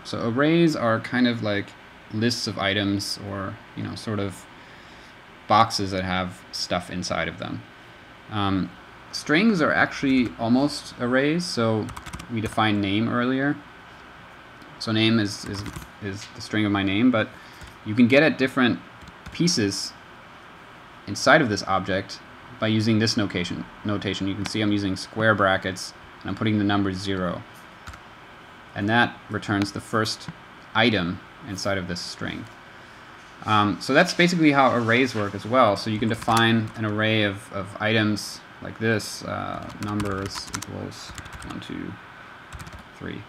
So arrays are kind of like lists of items, or sort of boxes that have stuff inside of them. Strings are actually almost arrays. So we defined name earlier. So name is the string of my name, but you can get at different pieces inside of this object by using this notation. You can see I'm using square brackets, and I'm putting the number 0. And that returns the first item inside of this string. So that's basically how arrays work as well. So you can define an array of items like this, numbers equals 1, 2, 3.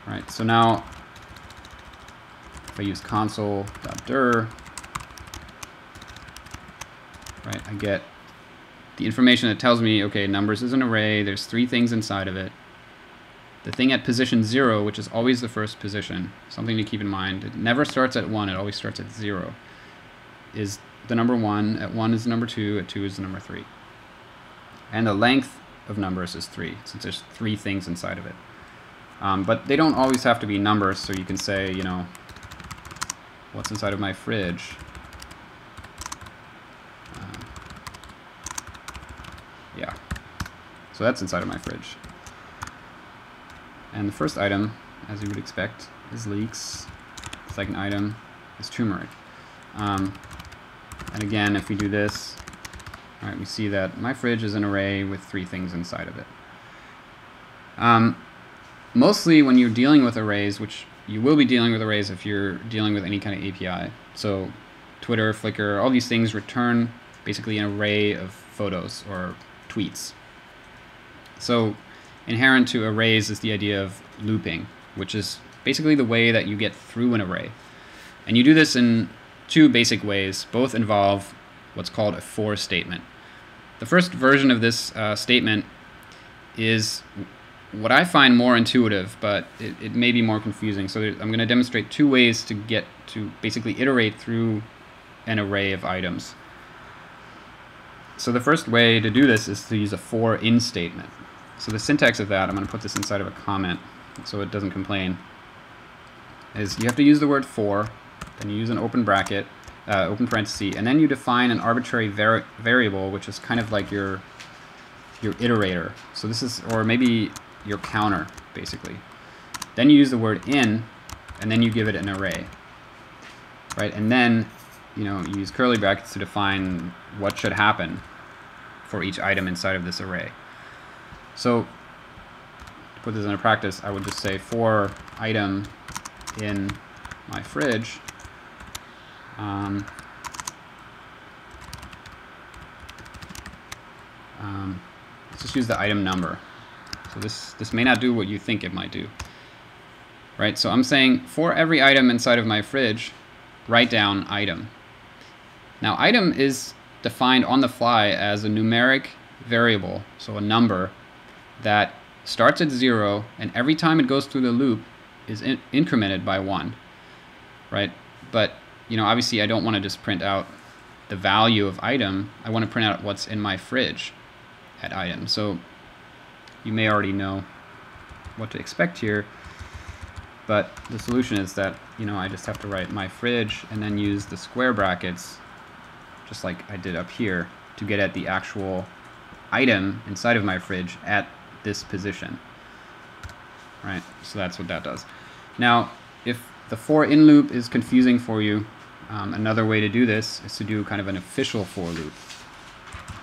Right, so now if I use console.dir, right, I get the information that tells me, okay, numbers is an array, there's 3 things inside of it. The thing at position 0, which is always the first position, something to keep in mind, it never starts at 1, it always starts at 0, is the number 1, at 1 is the number 2, at 2 is the number 3. And the length of numbers is 3, since there's 3 things inside of it. But they don't always have to be numbers, so you can say, what's inside of my fridge? Yeah, so that's inside of my fridge. And the first item, as you would expect, is leeks. The second item is turmeric. And again, if we do this, all right, we see that my fridge is an array with 3 things inside of it. Mostly when you're dealing with arrays, which you will be dealing with arrays if you're dealing with any kind of API. So Twitter, Flickr, all these things return basically an array of photos or tweets. So inherent to arrays is the idea of looping, which is basically the way that you get through an array. And you do this in 2 basic ways. Both involve what's called a for statement. The first version of this statement is what I find more intuitive, but it may be more confusing. So I'm going to demonstrate 2 ways to get to basically iterate through an array of items. So the first way to do this is to use a for in statement. So the syntax of that, I'm going to put this inside of a comment so it doesn't complain, is you have to use the word for, then you use an open bracket, open parenthesis, and then you define an arbitrary variable, which is kind of like your iterator. So this is, or maybe your counter, basically. Then you use the word in, and then you give it an array, right? And then you use curly brackets to define what should happen for each item inside of this array. So to put this into practice, I would just say for item in my fridge, let's just use the item number. So this may not do what you think it might do, right? So I'm saying for every item inside of my fridge, write down item. Now item is defined on the fly as a numeric variable, so a number that starts at 0, and every time it goes through the loop is incremented by 1, right? But obviously I don't want to just print out the value of item. I want to print out what's in my fridge at item. So you may already know what to expect here, but the solution is that I just have to write my fridge and then use the square brackets, just like I did up here, to get at the actual item inside of my fridge at this position, right? So that's what that does. Now, if the for in loop is confusing for you, another way to do this is to do kind of an official for loop.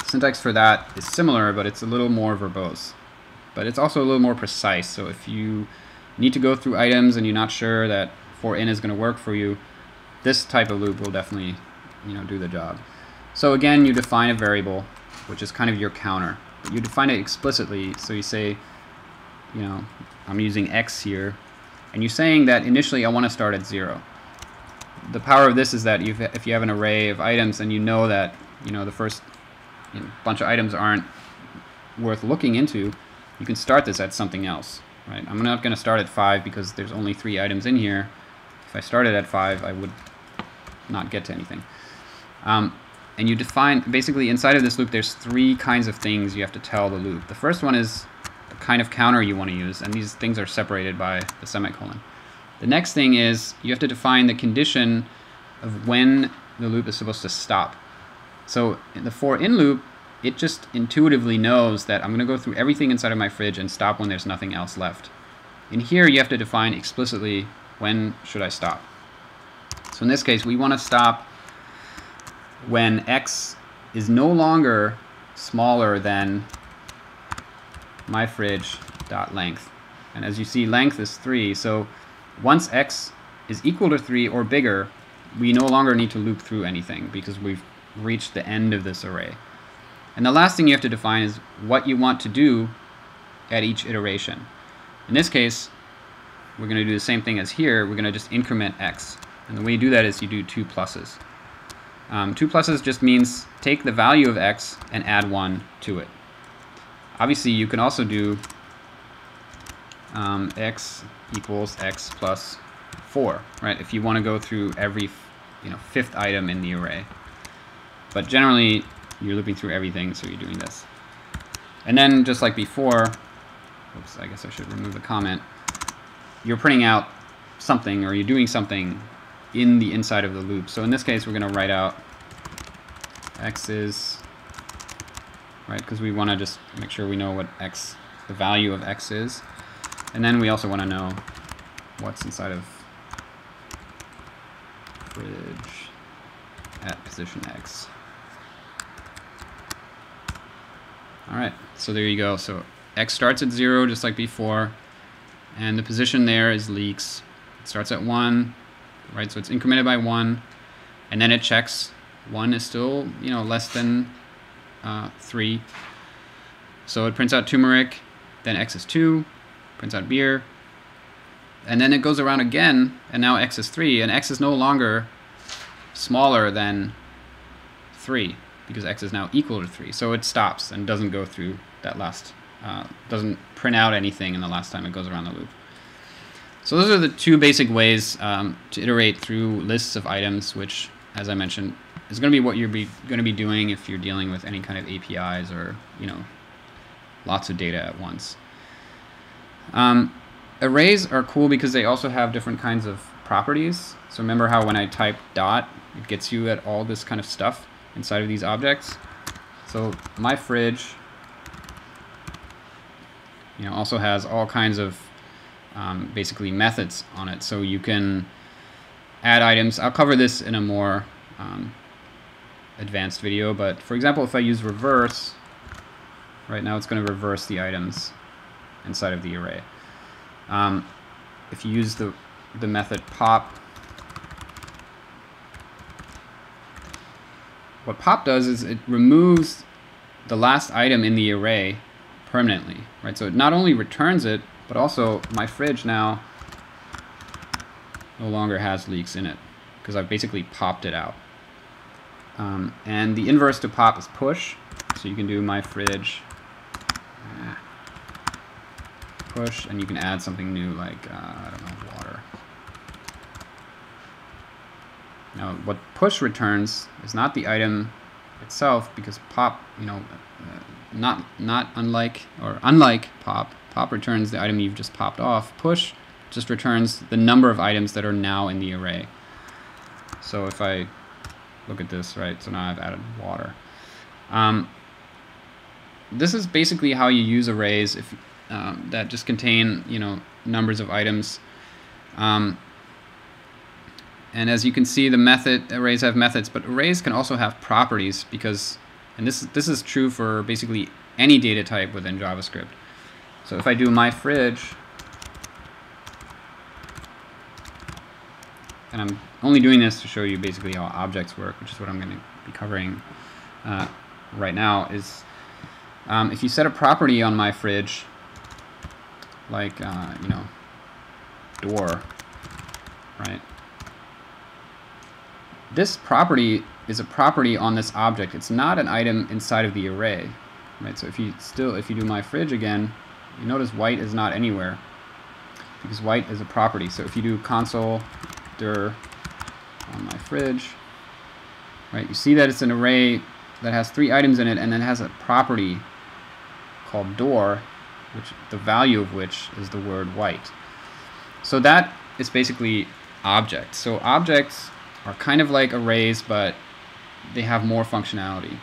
Syntax for that is similar, but it's a little more verbose. But it's also a little more precise. So if you need to go through items and you're not sure that for in is going to work for you, this type of loop will definitely do the job. So again, you define a variable, which is kind of your counter. But you define it explicitly, so you say, I'm using x here, and you're saying that initially I want to start at 0. The power of this is that if you have an array of items and you know that the first bunch of items aren't worth looking into, you can start this at something else, right? I'm not going to start at 5 because there's only 3 items in here. If I started at 5, I would not get to anything. And you define, basically inside of this loop, there's 3 kinds of things you have to tell the loop. The first one is the kind of counter you want to use, and these things are separated by the semicolon. The next thing is you have to define the condition of when the loop is supposed to stop. So in the for in loop, it just intuitively knows that I'm going to go through everything inside of my fridge and stop when there's nothing else left. In here, you have to define explicitly when should I stop. So in this case, we want to stop when x is no longer smaller than my fridge.length. And as you see, length is 3. So once x is equal to 3 or bigger, we no longer need to loop through anything because we've reached the end of this array. And the last thing you have to define is what you want to do at each iteration. In this case, we're going to do the same thing as here. We're going to just increment x. And the way you do that is you do 2 pluses. 2 pluses just means take the value of x and add 1 to it. Obviously, you can also do x equals x plus 4, right? If you want to go through every, fifth item in the array. But generally, you're looping through everything, so you're doing this. And then, just like before, oops, I guess I should remove the comment. You're printing out something, or you're doing something in the inside of the loop. So in this case, we're going to write out x is, right? Because we want to just make sure we know what x, the value of x is. And then we also want to know what's inside of fridge at position x. All right, so there you go. So x starts at 0, just like before, and the position there is leaks. It starts at 1, right? So it's incremented by 1, and then it checks 1 is still, less than 3. So it prints out turmeric, then x is 2, prints out beer, and then it goes around again, and now x is 3, and x is no longer smaller than 3. Because x is now equal to 3. So it stops and doesn't go through that last, doesn't print out anything in the last time it goes around the loop. So those are the 2 basic ways to iterate through lists of items, which, as I mentioned, is going to be what you're going to be doing if you're dealing with any kind of APIs or, lots of data at once. Arrays are cool because they also have different kinds of properties. So remember how when I type dot, it gets you at all this kind of stuff inside of these objects. So my fridge, also has all kinds of basically methods on it. So you can add items. I'll cover this in a more advanced video, but for example, if I use reverse, right now it's going to reverse the items inside of the array. If you use the method pop, what pop does is it removes the last item in the array permanently, right? So it not only returns it, but also my fridge now no longer has leaks in it because I've basically popped it out. And the inverse to pop is push. So you can do my fridge push, and you can add something new like, I don't know, water. Now, what push returns is not the item itself, because pop, not unlike pop. Pop returns the item you've just popped off. Push just returns the number of items that are now in the array. So if I look at this, right, so now I've added water. This is basically how you use arrays if that just contain, numbers of items. And as you can see, arrays have methods, but arrays can also have properties because, and this is true for basically any data type within JavaScript. So if I do my fridge, and I'm only doing this to show you basically how objects work, which is what I'm going to be covering right now, is if you set a property on my fridge, like, door, right? This property is a property on this object. It's not an item inside of the array, right? So if you do my fridge again, you notice white is not anywhere because white is a property. So if you do console dir on my fridge, right, you see that it's an array that has 3 items in it, and then has a property called door, which the value of which is the word white. So that is basically objects. So objects are kind of like arrays, but they have more functionality.